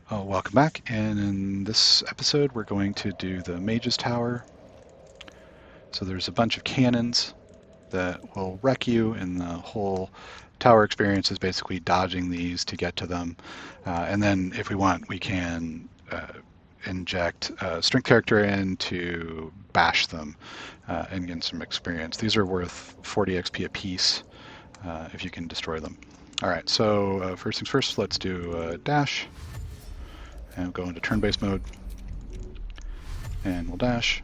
Oh, welcome back, and in this episode we're going to do the Mage's Tower. So there's a bunch of cannons that will wreck you, and the whole tower experience is basically dodging these to get to them. And then if we want, we can inject a strength character in to bash them and gain some experience. These are worth 40 XP apiece if you can destroy them. Alright, so first things first, let's do a dash. And go into turn-based mode, and we'll dash.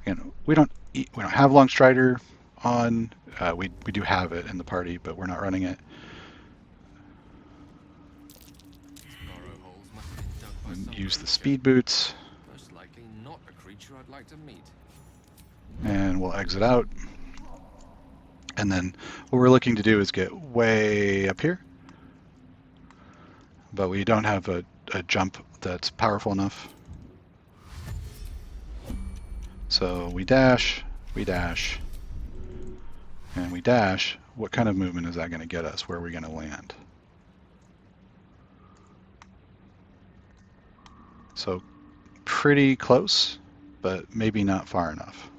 Again, we don't have Longstrider on. We do have it in the party, but we're not running it. And use the speed boots. Most likely not a creature I'd like to meet. And we'll exit out. And then what we're looking to do is get way up here, but we don't have a jump that's powerful enough. So we dash, and we dash. What kind of movement is that going to get us? Where are we going to land? So pretty close, but maybe not far enough.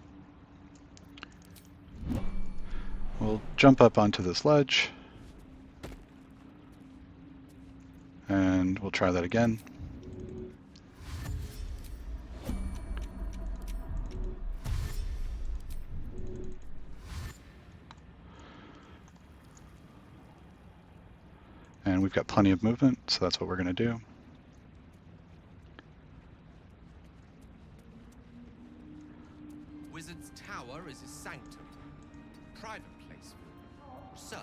We'll jump up onto this ledge, and we'll try that again. And we've got plenty of movement, so that's what we're going to do. Wizard's Tower is his sanctum. Private place for research,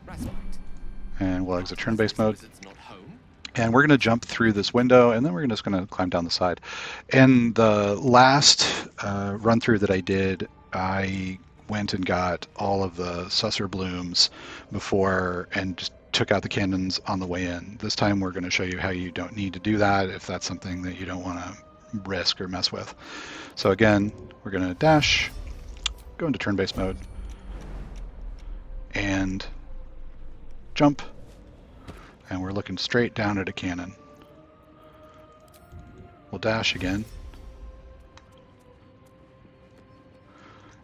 respite. And we'll exit turn-based mode. Wizard's not home. And we're going to jump through this window, and then we're just going to climb down the side. In the last run-through that I did, I went and got all of the susser blooms before and just took out the cannons on the way in. This time we're going to show you how you don't need to do that if that's something that you don't want to risk or mess with. So again, we're going to dash, go into turn-based mode, and jump. And we're looking straight down at a cannon. We'll dash again.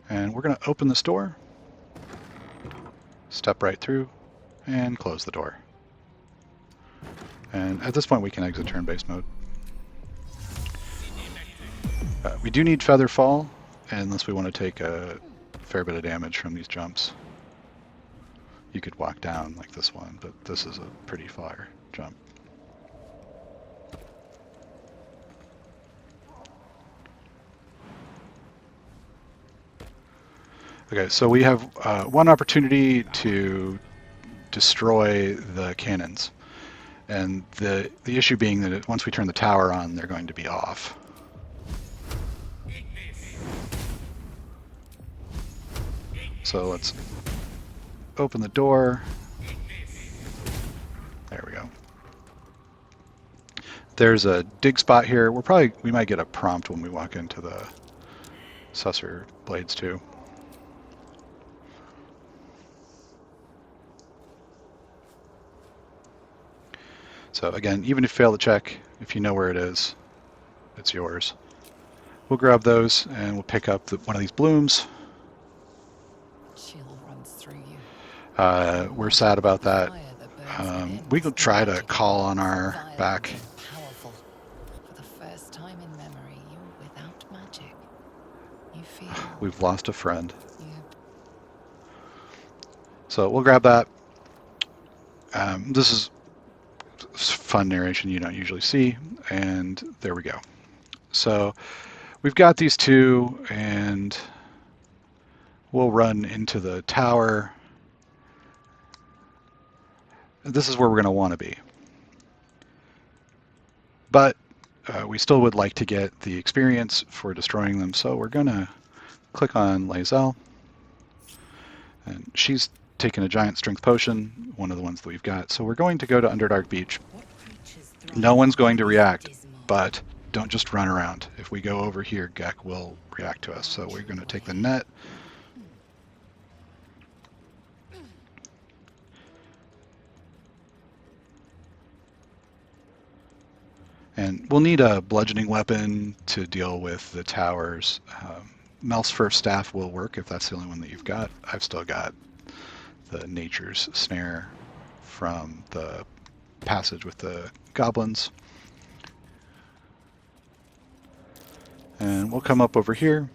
And we're going to open this door, step right through, and close the door. And at this point we can exit turn-based mode. We do need Feather Fall, unless we want to take a fair bit of damage from these jumps. You could walk down like this one, but this is a pretty far jump. Okay, so we have one opportunity to destroy the cannons. And the issue being that once we turn the tower on, they're going to be off. So let's open the door. There we go. There's a dig spot here. We might get a prompt when we walk into the susser blades too. So again, even if you fail the check, if you know where it is, it's yours. We'll grab those and we'll pick up one of these blooms. Runs through you. We're sad about that. We could try to call on our back. Powerful. For the first time in memory, you're without magic. You feel. We've lost a friend. You... So we'll grab that. This is fun narration you don't usually see, and there we go. So we've got these two, and we'll run into the tower. This is where we're going to want to be. But we still would like to get the experience for destroying them, so we're going to click on Lae'zel. And she's taken a giant strength potion, one of the ones that we've got. So we're going to go to Underdark Beach. No one's going to react, but don't just run around. If we go over here, Gek will react to us. So we're going to take the net. And we'll need a bludgeoning weapon to deal with the towers. Mel's first staff will work if that's the only one that you've got. I've still got the Nature's Snare from the passage with the goblins. And we'll come up over here.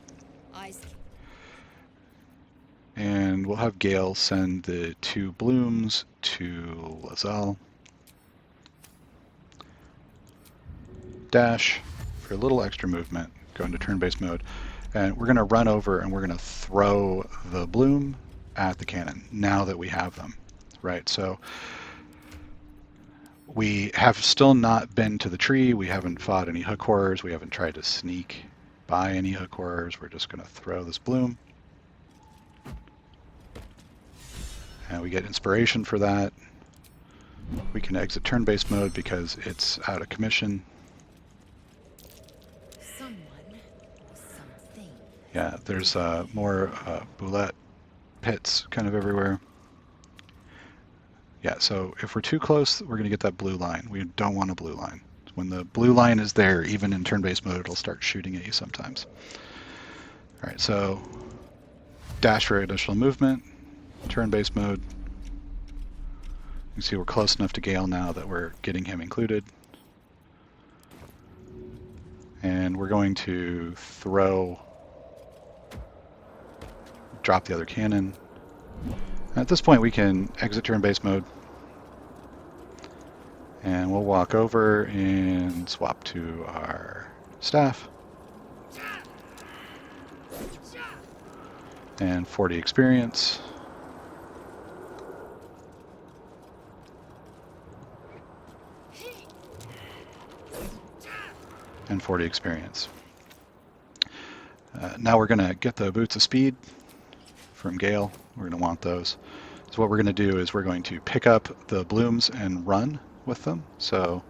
And we'll have Gale send the 2 blooms to Lazelle. Dash for a little extra movement, go into turn-based mode. And we're going to run over and we're going to throw the bloom at the cannon now that we have them. Right, so we have still not been to the tree. We haven't fought any hook horrors. We haven't tried to sneak by any hook horrors. We're just going to throw this bloom. And we get inspiration for that. We can exit turn-based mode because it's out of commission. Yeah, there's more boulette pits kind of everywhere. Yeah, so if we're too close, we're going to get that blue line. We don't want a blue line. When the blue line is there, even in turn-based mode, it'll start shooting at you sometimes. All right, so dash for additional movement, turn-based mode. You can see we're close enough to Gale now that we're getting him included. And we're going to drop the other cannon. At this point, we can exit turn-based mode. And we'll walk over and swap to our staff. And 40 experience. And 40 experience. Now we're going to get the boots of speed from Gale. We're going to want those. So what we're going to do is we're going to pick up the blooms and run with them. So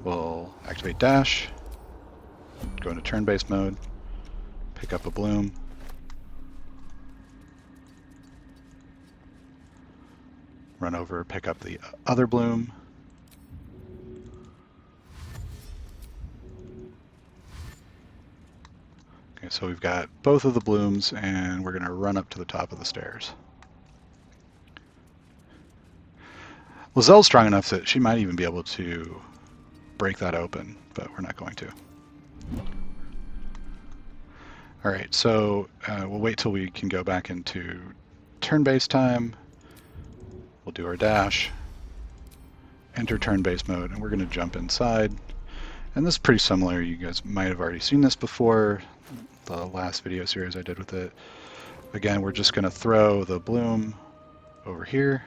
we'll activate dash, go into turn-based mode, pick up a bloom, run over, pick up the other bloom, okay, so we've got both of the blooms and we're going to run up to the top of the stairs. Lazelle's strong enough that she might even be able to break that open, but we're not going to. All right, so we'll wait till we can go back into turn-based time. We'll do our dash, enter turn-based mode, and we're going to jump inside. And this is pretty similar. You guys might have already seen this before, the last video series I did with it. Again, we're just going to throw the bloom over here.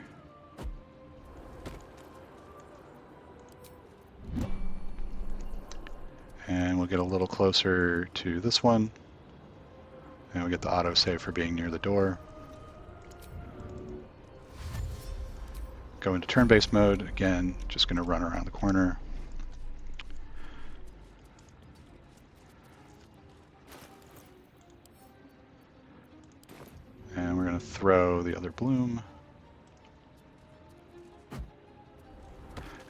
And we'll get a little closer to this one. And we'll get the autosave for being near the door. Go into turn-based mode. Again, just going to run around the corner. And we're going to throw the other bloom.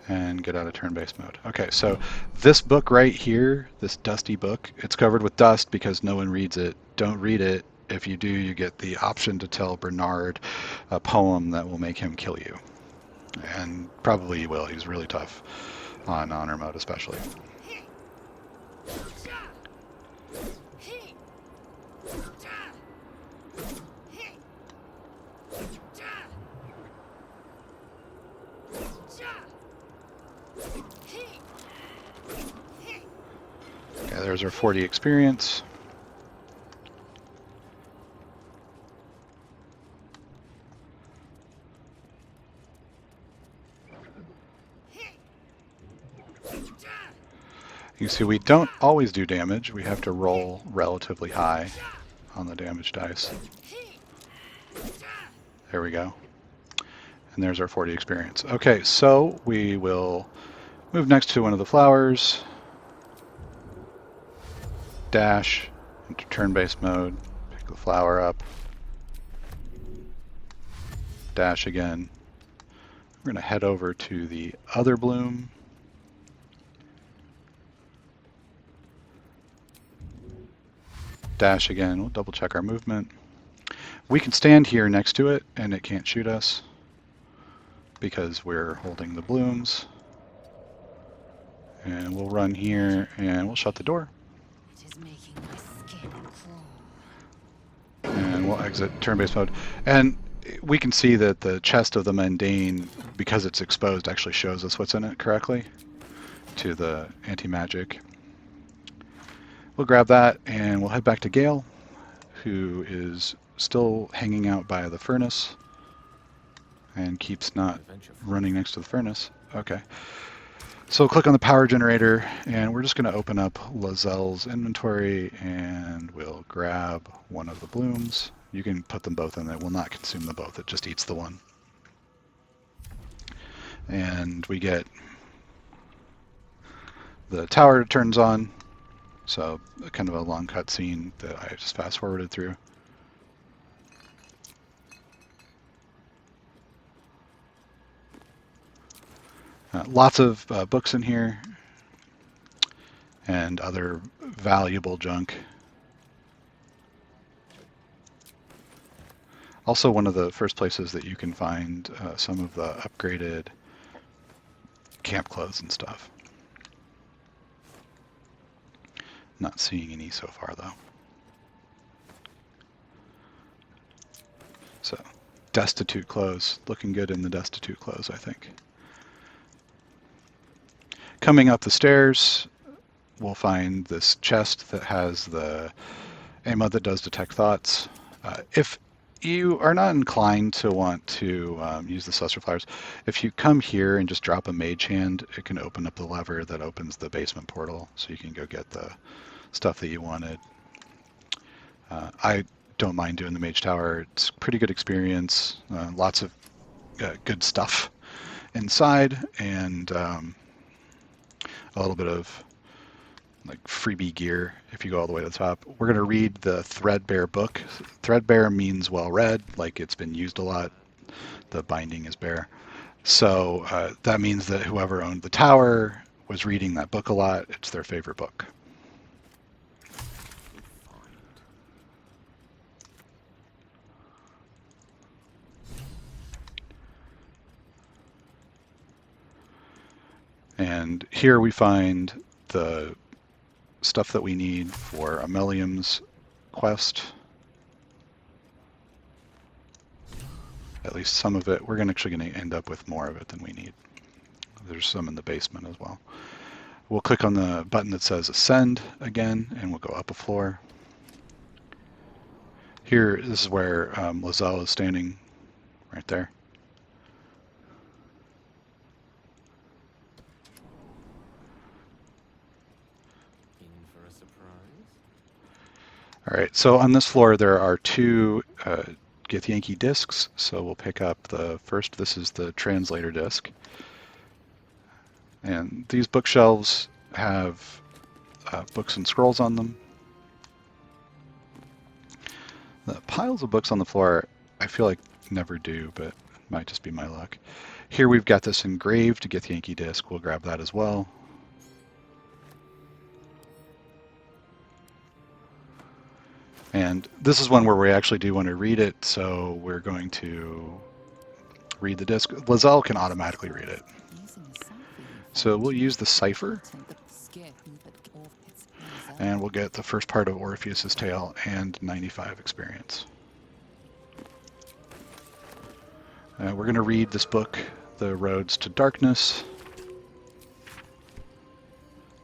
And get out of turn-based mode. Okay, so this book right here, this dusty book, it's covered with dust because no one reads it. Don't read it. If you do, you get the option to tell Bernard a poem that will make him kill you. And probably he will. He's really tough on honor mode especially. Okay, there's our 40 experience. You see, we don't always do damage. We have to roll relatively high on the damage dice. There we go. And there's our 40 experience. Okay, so we will move next to one of the flowers. Dash into turn-based mode. Pick the flower up. Dash again. We're going to head over to the other bloom. dash again. We'll double check our movement. We can stand here next to it and it can't shoot us because we're holding the blooms. And we'll run here and we'll shut the door. It is making my skin crawl. And we'll exit turn-based mode. And we can see that the chest of the mundane, because it's exposed, actually shows us what's in it correctly to the anti-magic. We'll grab that and we'll head back to Gale, who is still hanging out by the furnace and keeps not running next to the furnace. Okay. So we'll click on the power generator and we're just going to open up Lazelle's inventory and we'll grab one of the blooms. You can put them both in. It will not consume them both. It just eats the one. And we get the tower turns on. So kind of a long cutscene that I just fast forwarded through. Lots of books in here and other valuable junk. Also one of the first places that you can find some of the upgraded camp clothes and stuff. Not seeing any so far though. So, destitute clothes. Looking good in the destitute clothes, I think. Coming up the stairs, we'll find this chest that has the ammo that does detect thoughts. If you are not inclined to want to use the Celestial Flowers, if you come here and just drop a mage hand, it can open up the lever that opens the basement portal, so you can go get the stuff that you wanted. I don't mind doing the mage tower. It's a pretty good experience. Lots of good stuff inside, and a little bit of like freebie gear if you go all the way to the top. We're going to read the Threadbare book. Threadbare means well read, like it's been used a lot. The binding is bare. So that means that whoever owned the tower was reading that book a lot. It's their favorite book. And here we find the stuff that we need for Omeluum's quest. At least some of it. We're actually going to end up with more of it than we need. There's some in the basement as well. We'll click on the button that says Ascend again, and we'll go up a floor. Here, this is where Lazelle is standing, right there. All right, so on this floor there are two Githyanki discs, so we'll pick up the first. This is the translator disc. And these bookshelves have books and scrolls on them. The piles of books on the floor, I feel like never do, but it might just be my luck. Here we've got this engraved Githyanki disc. We'll grab that as well. And this is one where we actually do want to read it, so we're going to read the disc. Lazelle can automatically read it. So we'll use the cipher, and we'll get the first part of Orpheus's Tale and 95 experience. We're going to read this book, The Roads to Darkness,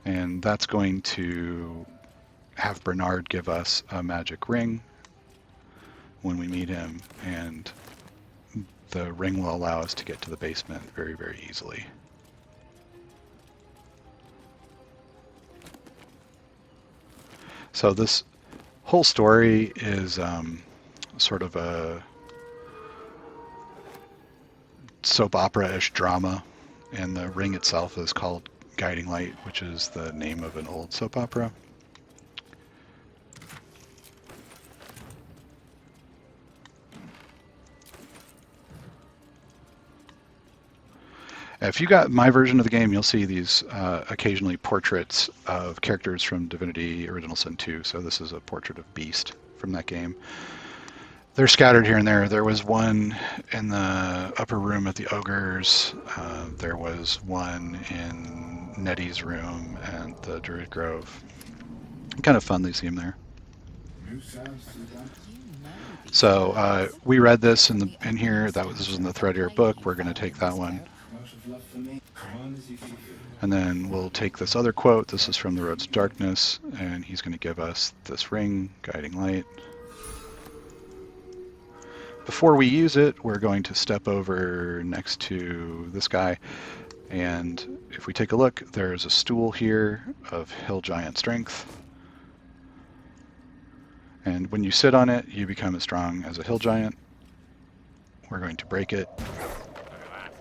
and that's going to have Bernard give us a magic ring when we meet him, and the ring will allow us to get to the basement very, very easily. So this whole story is sort of a soap opera-ish drama, and the ring itself is called Guiding Light, which is the name of an old soap opera. If you got my version of the game, you'll see these occasionally portraits of characters from Divinity Original Sin 2. So this is a portrait of Beast from that game. They're scattered here and there. There was one in the upper room at the Ogres. There was one in Nettie's room and the Druid Grove. Kind of fun they see him there. So we read this in here. This was in the Threadier book. We're going to take that one. And then we'll take this other quote. This is from The Roads to Darkness, and he's going to give us this ring, Guiding Light. Before we use it, we're going to step over next to this guy, and if we take a look, there's a stool here of Hill Giant Strength. And when you sit on it, you become as strong as a Hill Giant. We're going to break it. Look at that.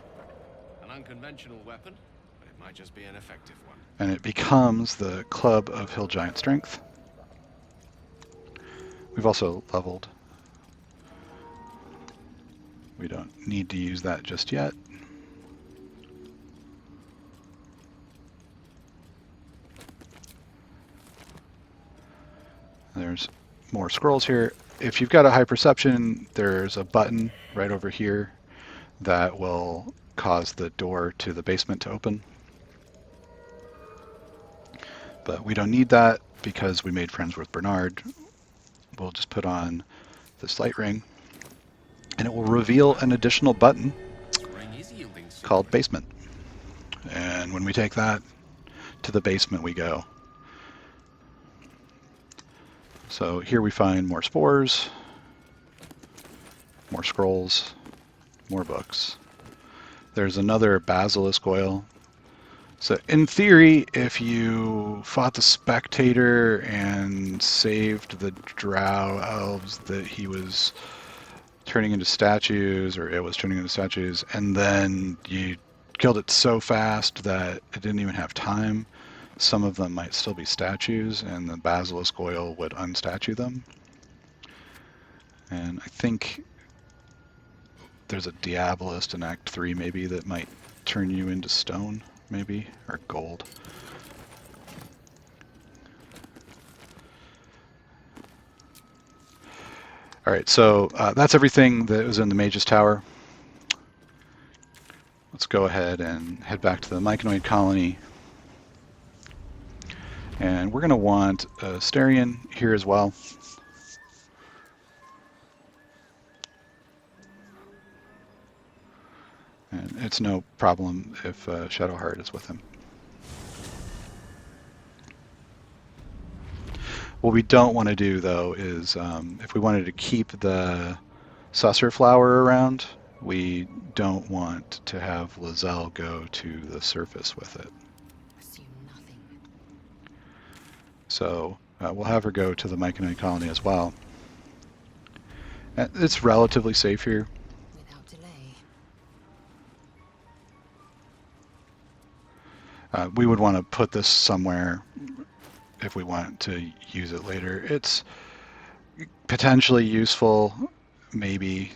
An unconventional weapon, but it might just be an effective one. And it becomes the Club of Hill Giant Strength. We've also leveled. We don't need to use that just yet. There's more scrolls here. If you've got a high perception, there's a button right over here that will cause the door to the basement to open. But we don't need that because we made friends with Bernard. We'll just put on this light ring, and it will reveal an additional button called Basement. And when we take that, to the basement we go. So here we find more spores, more scrolls, more books. There's another basilisk oil. So in theory, if you fought the Spectator and saved the Drow elves that he was turning into statues, or it was turning into statues, and then you killed it so fast that it didn't even have time, some of them might still be statues, and the basilisk oil would unstatue them. And I think there's a Diabolist in Act 3 maybe that might turn you into stone, maybe, or gold. Alright, so that's everything that was in the Mage's Tower. Let's go ahead and head back to the Myconid colony. And we're going to want a Starion here as well. And it's no problem if Shadowheart is with him. What we don't want to do, though, is if we wanted to keep the Susser flower around, we don't want to have Lizelle go to the surface with it. So we'll have her go to the Myconid colony as well. It's relatively safe here. Without delay. We would want to put this somewhere if we want to use it later. It's potentially useful, maybe,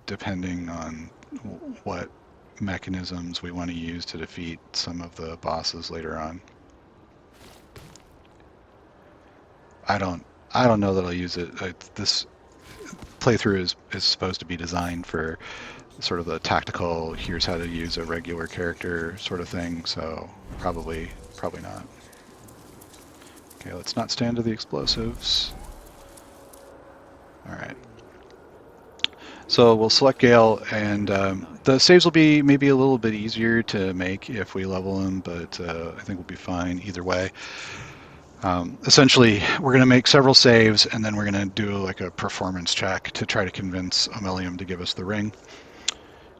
depending on what mechanisms we want to use to defeat some of the bosses later on. I don't know that I'll use it. This playthrough is supposed to be designed for sort of the tactical, here's how to use a regular character sort of thing, so probably not. Okay, let's not stand to the explosives. Alright. So we'll select Gale, and the saves will be maybe a little bit easier to make if we level him, but I think we'll be fine either way. Essentially, we're going to make several saves, and then we're going to do like a performance check to try to convince Omeluum to give us the ring.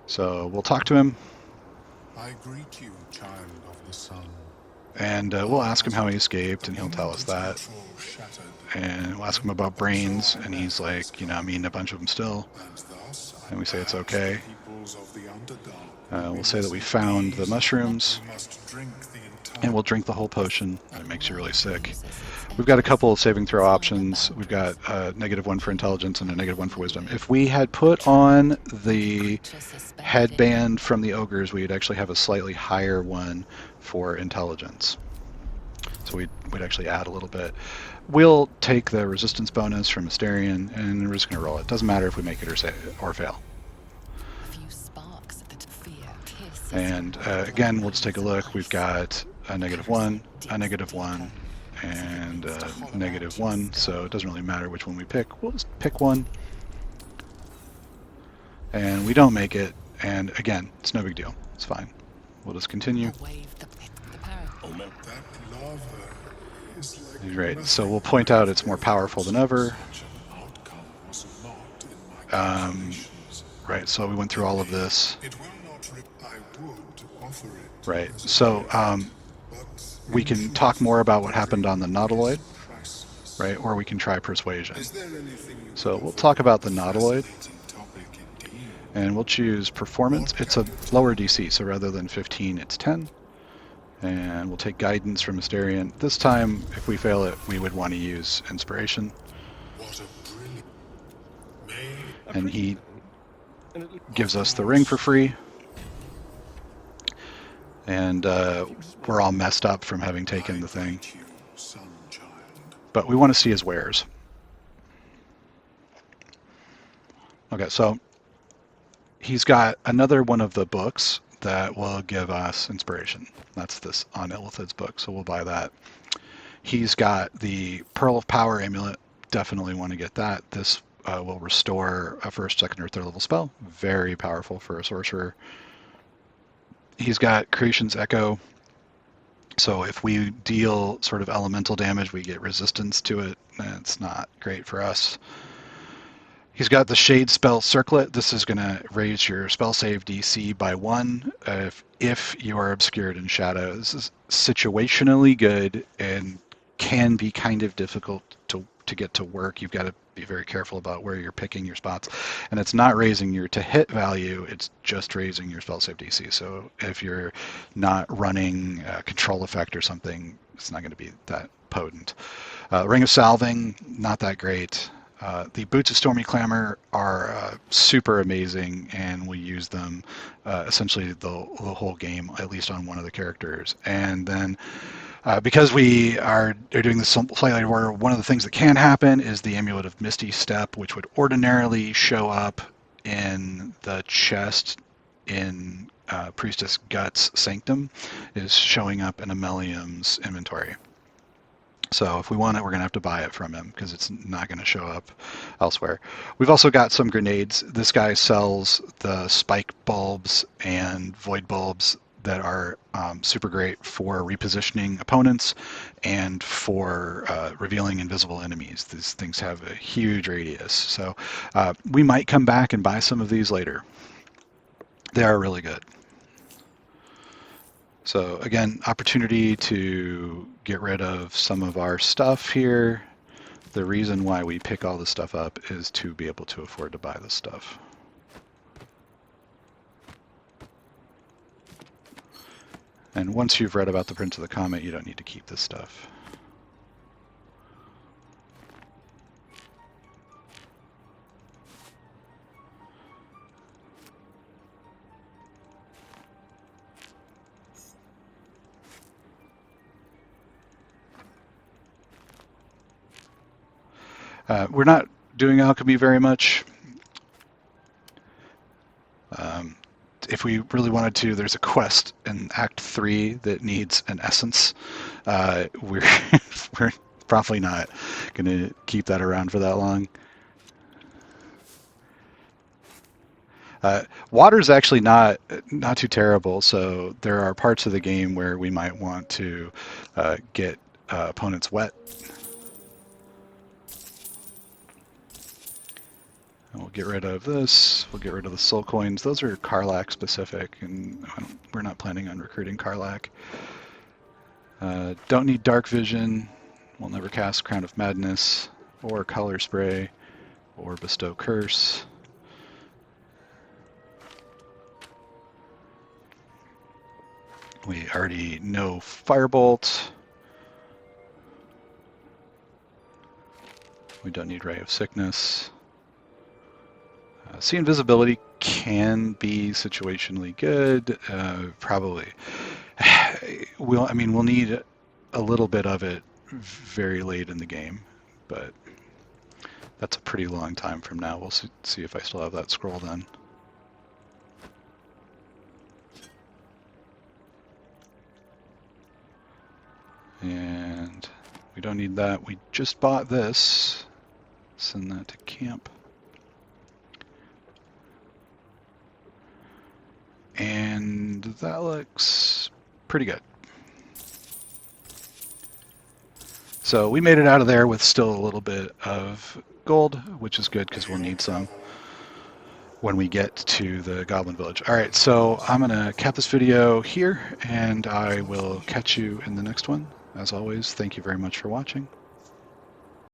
So we'll talk to him. I greet you, child of the sun. And we'll ask him how he escaped, and he'll tell us that. And we'll ask him about brains, and he's like, I'm eating a bunch of them still. And we say it's okay. wrongs of the Underdark. We'll say that we found the mushrooms, We must drink the entire and we'll drink the whole potion, and it makes you really sick. Uses its We've got a edges couple of saving throw to find options. We've got boundaries. a -1 for intelligence and a -1 for wisdom. If we had put on the Creature suspended in headband from the ogres, we'd actually have a slightly higher one for intelligence. So we'd actually add a little bit. We'll take the resistance bonus from Asterion, and we're just going to roll it. Doesn't matter if we make it or fail. a few sparks that fear pierces And your again, we'll blood just take a like look. We've ice. got a -1, a -1, and a -1, so it doesn't really matter which one we pick. We'll just pick one. And we don't make it, and again, it's no big deal. It's fine. We'll just continue. A wave the parry. That lava is like Right, so we'll point out it's more powerful than ever. such an outcome was not in my calculations. Right, so we went through all of this. It will not I would offer it. Right, as a so gift, but we in can truth, talk more about what happened on the is Nautiloid, priceless. right, or we can try persuasion. Is there anything you So would we'll offer? talk about the Nautiloid, Fascinating topic indeed. and we'll choose performance. It's a lower DC, so rather than 15, it's 10. And we'll take guidance from Asterion. This time, if we fail it, we would want to use inspiration. What a brilliant. May And he gives us the ring for free. And we're all messed up from having taken the thing. greet you, son child. But we want to see his wares. Okay, so he's got another one of the books that will give us inspiration. That's this on Illithid's book, so we'll buy that. He's got the Pearl of Power amulet. Definitely want to get that. This will restore a first, second, or third level spell. Very powerful for a sorcerer. He's got Creation's Echo. So if we deal sort of elemental damage, we get resistance to it. It's not great for us. He's got the Shade Spell Circlet. This is going to raise your spell save DC by 1 if you are obscured in shadow. This is situationally good and can be kind of difficult to get to work. You've got to be very careful about where you're picking your spots. And it's not raising your to hit value, it's just raising your spell save DC. So if you're not running a control effect or something, it's not going to be that potent. Ring of Salving, not that great. The Boots of Stormy Clamor are super amazing, and we use them essentially the whole game, at least on one of the characters. And then because we are doing this slightly out of order, one of the things that can happen is the Amulet of Misty Step, which would ordinarily show up in the chest in Priestess Gut's Sanctum, is showing up in Ameluum's inventory. So if we want it, we're going to have to buy it from him because it's not going to show up elsewhere. We've also got some grenades. This guy sells the spike bulbs and void bulbs that are super great for repositioning opponents and for revealing invisible enemies. These things have a huge radius. So we might come back and buy some of these later. They are really good. So again, opportunity to get rid of some of our stuff here. The reason why we pick all this stuff up is to be able to afford to buy this stuff. And once you've read about the Prince of the Comet, you don't need to keep this stuff. We're not doing alchemy very much. If we really wanted to, there's a quest in Act 3 that needs an essence. We're probably not going to keep that around for that long. Water's actually not too terrible, so there are parts of the game where we might want to get opponents wet. And we'll get rid of this. We'll get rid of the soul coins. Those are Karlach specific, and we're not planning on recruiting Karlach. Don't need dark vision. We'll never cast Crown of Madness, or Color Spray, or Bestow Curse. We already know Firebolt. We don't need Ray of Sickness. See Invisibility can be situationally good. Probably. We'll need a little bit of it very late in the game, but that's a pretty long time from now. We'll see if I still have that scroll done. And we don't need that. We just bought this. Send that to camp. And that looks pretty good. So we made it out of there with still a little bit of gold, which is good because we'll need some when we get to the Goblin Village. All right, so I'm going to cap this video here, and I will catch you in the next one. As always, thank you very much for watching.